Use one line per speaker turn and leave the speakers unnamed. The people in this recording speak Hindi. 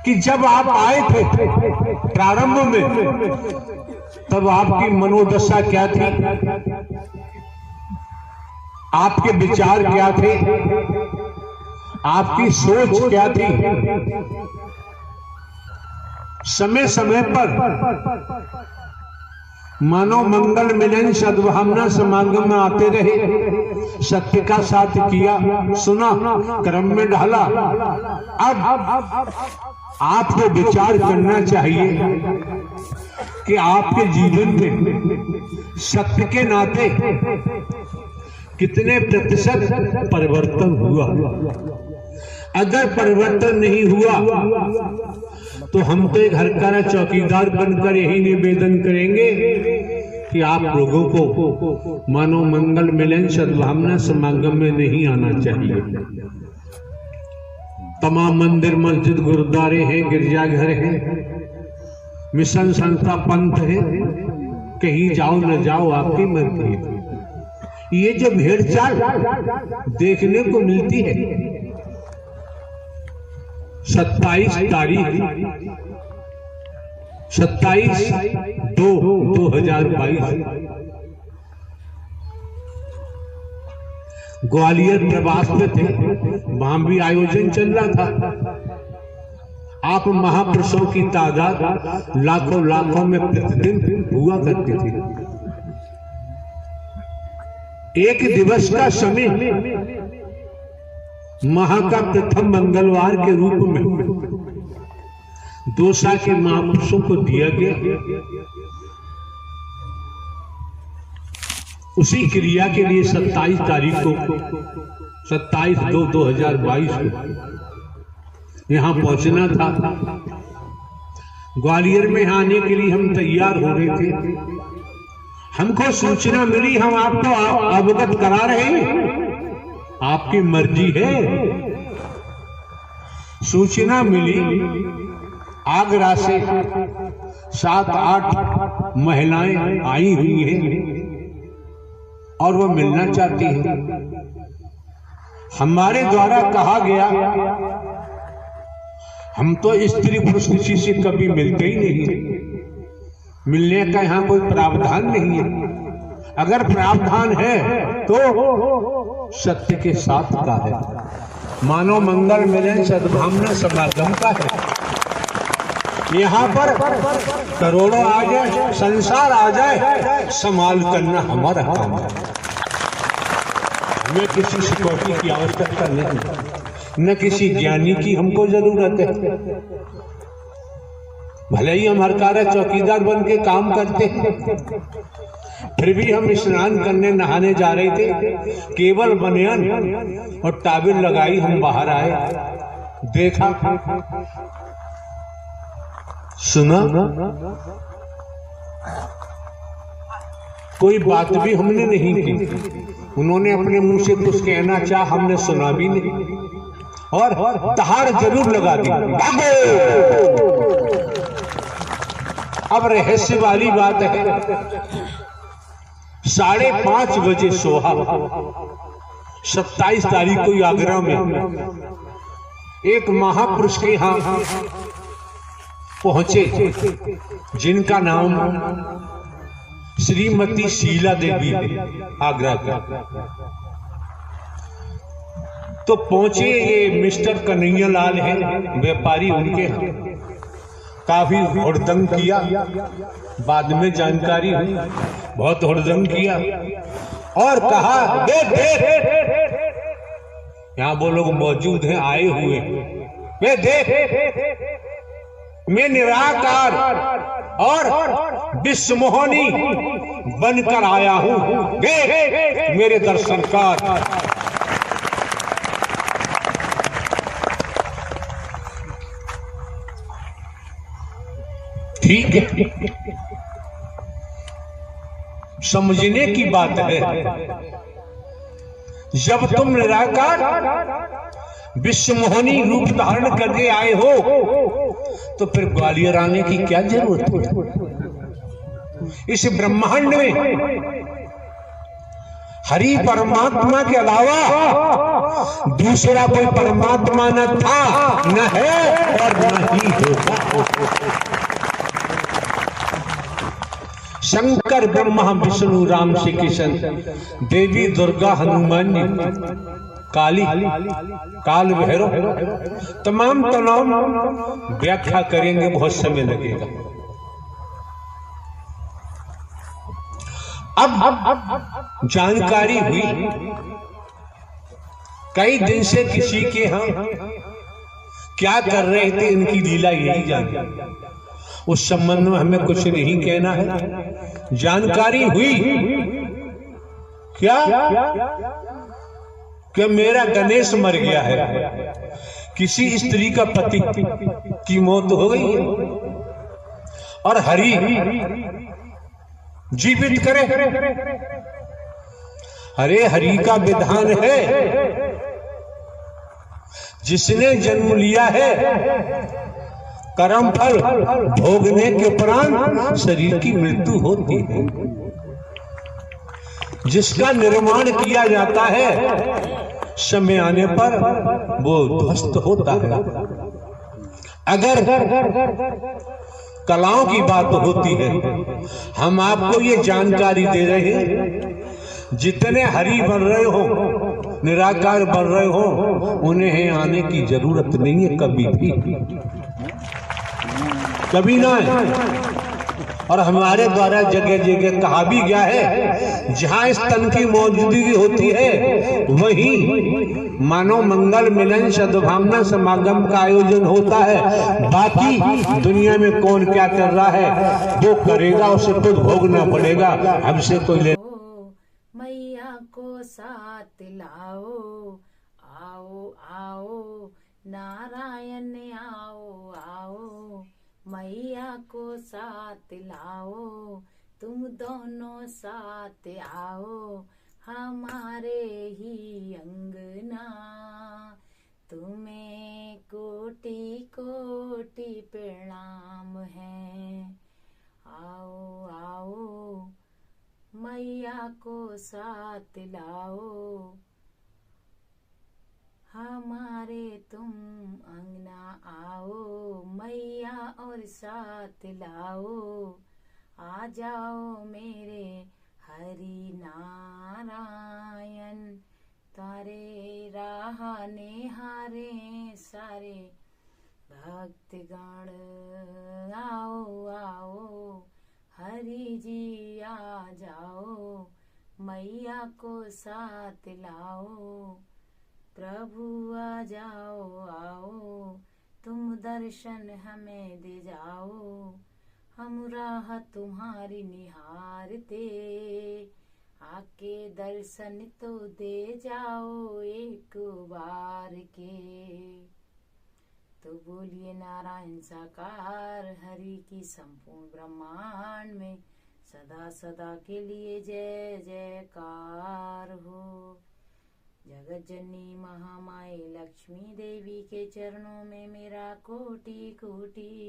कि जब आप आए थे प्रारंभ में, तब आपकी मनोदशा क्या थी, आपके विचार क्या थे, आपकी सोच क्या थी। समय समय पर मानव मंगल मिलन सद्भावना समागम में आते रहे, सत्य का साथ किया, सुना, क्रम में ढाला। अब आपको विचार करना चाहिए कि आपके जीवन में सत्य के नाते कितने प्रतिशत परिवर्तन हुआ। अगर परिवर्तन नहीं हुआ तो हम तो एक हरकारा चौकीदार बनकर यही निवेदन करेंगे कि आप लोगों को मानव मंगल मिलन सद्भावना समागम में नहीं आना चाहिए। तमाम मंदिर मस्जिद गुरुद्वारे हैं, गिरजाघर हैं, मिशन संस्था पंथ है, कहीं जाओ न जाओ आपकी मर्जी है। ये जो भेड़ चाल देखने को मिलती है 27 तारीख 27/2/2022 ग्वालियर प्रवास में थे, वहां भी आयोजन चल रहा था। आप महापुरुषों की तादाद लाखों लाखों में प्रतिदिन हुआ करती थी। एक दिवस का समय माह का प्रथम मंगलवार के रूप में दोसा के महापुरुषों को दिया गया। उसी क्रिया के लिए 27 तारीख को 27/2/2022 को यहां पहुंचना था। ग्वालियर में आने के लिए हम तैयार हो रहे थे। हमको सूचना मिली, हम आपको अवगत करा रहे हैं, आपकी मर्जी है। सूचना मिली आगरा से 7-8 महिलाएं आई हुई हैं और वो मिलना चाहती हैं। हमारे द्वारा कहा गया, हम तो स्त्री पुरुष किसी से कभी मिलते ही नहीं, मिलने का यहां कोई प्रावधान नहीं है। अगर प्रावधान है तो सत्य के साथ का है, मानव मंगल मिलन सद्भावना समागम का है। यहाँ पर करोड़ों आ जाए, संसार आ जाए, संभाल करना हमारा काम है। हमें किसी सिक्योरिटी की आवश्यकता नहीं, न किसी ज्ञानी की हमको जरूरत है। भले ही हम हरकारा चौकीदार बन के काम करते हैं, फिर भी हम स्नान करने नहाने जा रहे थे, केवल बनियान और टाबिल लगाई हम बाहर आए, देखा, सुना, कोई बात भी हमने नहीं की। उन्होंने अपने मुंह से कुछ कहना चाहा, हमने सुना भी नहीं और दहाड़ जरूर लगा दी, भागो। अब रहस्य वाली बात है, 5:30 बजे सोहा 27 तारीख को आगरा में एक महापुरुष के यहां पहुंचे, जिनका नाम श्रीमती शीला देवी है, आगरा का। तो पहुंचे, ये मिस्टर कन्हैया लाल है, व्यापारी, उनके यहाँ काफी हुड़दंग किया। बाद में जानकारी हुई बहुत हुड़दंग किया और कहा, देख यहाँ वो लोग मौजूद हैं, आए हुए, वे देख, मैं निराकार और विश्वमोहनी बनकर आया हूं, देख मेरे दर्शन कर। ठीक है, समझने की बात है। जब तुम निराकार विश्वमोहनी रूप धारण करके आए हो तो फिर ग्वालियर आने की क्या जरूरत है? इस ब्रह्मांड में हरि परमात्मा के अलावा दूसरा कोई परमात्मा न था, न है और न ही होगा। शंकर ब्रह्मा विष्णु राम श्री कृष्ण, देवी दुर्गा हनुमान जी, काली, काल भैरव, तमाम व्याख्या करेंगे, बहुत समय लगेगा। अब जानकारी हुई कई दिन से किसी के यहाँ क्या कर रहे थे, इनकी लीला यही जानी, उस संबंध में हमें कुछ नहीं कहना है। जानकारी हुई क्या कि मेरा गणेश मर गया है, किसी स्त्री का पति की मौत हो गई है और हरि जीवित करे। अरे हरि का विधान है, जिसने जन्म लिया है कर्म फल भोगने के उपरांत शरीर की मृत्यु होती है। जिसका निर्माण किया जाता है समय आने पर वो ध्वस्त होता है। अगर कलाओं की बात होती है, हम आपको ये जानकारी दे रहे हैं, जितने हरि बन रहे हो, निराकार बन रहे हो, उन्हें आने की जरूरत नहीं है, कभी भी, कभी ना है। और हमारे द्वारा जगह जगह कहा भी गया है, जहां इस तन की मौजूदगी होती है वहीं मानव मंगल मिलन सद्भावना समागम का आयोजन होता है। बाकी दुनिया में कौन क्या कर रहा है वो करेगा, उसे खुद भोगना पड़ेगा, हमसे कोई ले।
मैया को साथ लाओ, आओ आओ नारायण आओ आओ, मैया को साथ लाओ, तुम दोनों साथ आओ, हमारे ही अंगना, तुम्हें कोटि कोटि प्रणाम है। आओ आओ मैया को साथ लाओ, हमारे तुम अंगना आओ, मैया और साथ लाओ, आ जाओ मेरे हरि नारायण, तारे राह निहारे सारे भक्तगण, आओ आओ हरि जी आ जाओ, मैया को साथ लाओ, प्रभु आ जाओ आओ, तुम दर्शन हमें दे जाओ, हम राह तुम्हारी निहारते, आके दर्शन तो दे जाओ एक बार के। तो बोलिए नारायण साकार हरि की संपूर्ण ब्रह्मांड में सदा सदा के लिए जय जयकार हो। जगत जननी महामाई लक्ष्मी देवी के चरणों में मेरा कोटि कोटि